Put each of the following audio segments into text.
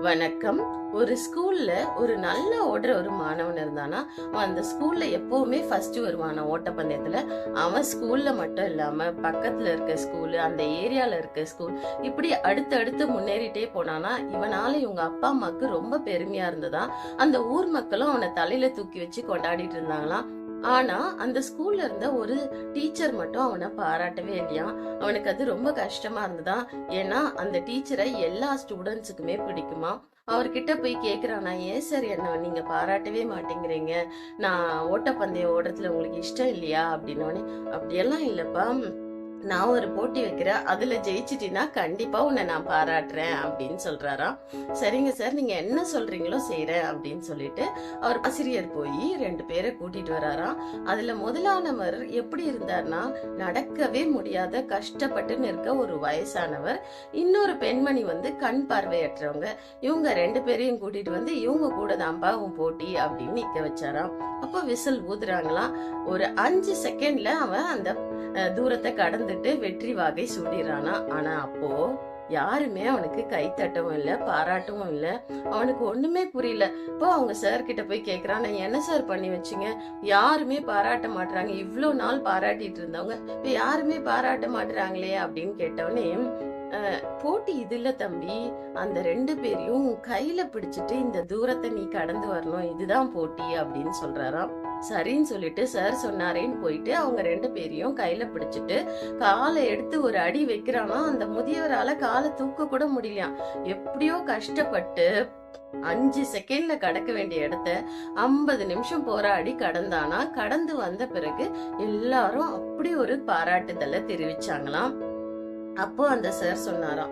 வணக்கம். ஒரு ஸ்கூல்ல ஒரு நல்ல ஓடுற ஒரு மாணவன் இருந்தானா, அவன் அந்த ஸ்கூல்ல எப்பவுமே ஃபர்ஸ்ட் வருவானா ஓட்டப்பந்தயத்துல. அவன் ஸ்கூல்ல மட்டும் இல்லாம பக்கத்துல இருக்க ஸ்கூலு, அந்த ஏரியால இருக்க ஸ்கூல், இப்படி அடுத்தடுத்து முன்னேறிட்டே போனானா, இவனால இவங்க அப்பா அம்மாக்கு ரொம்ப பெருமையா இருந்ததா. அந்த ஊர் மக்களும் அவனை தலையில தூக்கி வச்சு கொண்டாடிட்டு இருந்தாங்களாம். ஆனா அந்த ஸ்கூல்ல இருந்த ஒரு டீச்சர் மட்டும் அவனை பாராட்டவே இல்லையா. அவனுக்கு அது ரொம்ப கஷ்டமா இருந்ததா. ஏன்னா அந்த டீச்சரை எல்லா ஸ்டூடெண்ட்ஸுக்குமே பிடிக்குமா. அவர்கிட்ட போய் கேக்குறானா, ஏன் சார் என்ன நீங்க பாராட்டவே மாட்டேங்கிறீங்க, நான் ஓட்டப்பந்தயம் ஓடுறதுல உங்களுக்கு இஷ்டம் இல்லையா அப்படின்னோடனே, அப்படியெல்லாம் இல்லப்பா, நான் ஒரு போட்டி வைக்கிறேன், அதுல ஜெயிச்சிட்டினா கண்டிப்பா உன்னை நான் பாராட்டுறேன் அப்படின்னு சொல்றாராம். சரிங்க சார், நீங்க என்ன சொல்றீங்களோ செய்யறேன் அப்படின்னு சொல்லிட்டு அவர் ஆசிரியர் போய் 2 பேரை கூட்டிட்டு வராராம். அதுல முதலானவர் எப்படி இருந்தார்னா, நடக்கவே முடியாத கஷ்டப்பட்டு இருக்க ஒரு வயசானவர், இன்னொரு பெண்மணி வந்து கண் பார்வையற்றவங்க. இவங்க 2 பேரையும் கூட்டிட்டு வந்து இவங்க கூட தான்ப்பா உன் போட்டி அப்படின்னு நிக்க வச்சாராம். அப்போ விசில் ஊதுறாங்களாம். ஒரு 5 செகண்ட்ல அவன் அந்த தூரத்தை கடந்துட்டு வெற்றி வாகை சூடிறானா. ஆனா அப்போ யாருமே அவனுக்கு கைத்தட்டவும் இல்ல, பாராட்டவும் இல்ல. அவனுக்கு ஒண்ணுமே புரியல. இப்போ அவங்க சார் கிட்ட போய் கேக்குறான், நான் என்ன சார் பண்ணி வச்சீங்க, யாருமே பாராட்ட மாட்டாங்க, இவ்ளோ நாள் பாராட்டிட்டு இருந்தவங்க இப்ப யாருமே பாராட்ட மாட்டாங்களே அப்படின்னு கேட்டவனே, போட்டி இது இல்ல தம்பி, அந்த 2 பேரையும் கையில பிடிச்சிட்டு இந்த தூரத்தை நீ கடந்து வரணும், இதுதான் போட்டி அப்படின்னு சொல்றாராம். சரின்னு சொல்லிட்டு சார் சொன்னாரேன்னு போயிட்டு அவங்க 2 பேரையும் கையில பிடிச்சிட்டு காலை எடுத்து ஒரு அடி வைக்கிறானா. அந்த முதியவரால காலை தூக்க கூட முடியலையாம். எப்படியோ கஷ்டப்பட்டு 5 செகண்ட்ல கடக்க வேண்டிய இடத்த 50 நிமிஷம் போராடி கடந்தானா. கடந்து வந்த பிறகு எல்லாரும் அப்படி ஒரு பாராட்டுதலை தெரிவிச்சாங்களாம். அப்போ அந்த சார் சொன்னாராம்,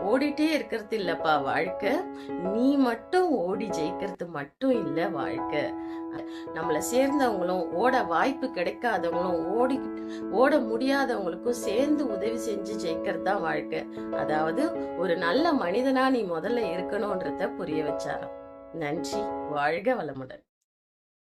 ஓடிட்டே இருக்கிறது இல்லப்பா வாழ்க்கை, நீ மட்டும் ஓடி ஜெயிக்கிறது மட்டும் இல்ல வாழ்க்கை. நம்மள சேர்ந்தவங்களும், ஓட வாய்ப்பு கிடைக்காதவங்களும், ஓட முடியாதவங்களுக்கும் சேர்ந்து உதவி செஞ்சு ஜெயிக்கிறது தான் வாழ்க்கை. அதாவது ஒரு நல்ல மனிதனா நீ முதல்ல இருக்கணும்ன்றத புரிய வச்சாராம். நன்றி. வாழ்க வளமுடன்.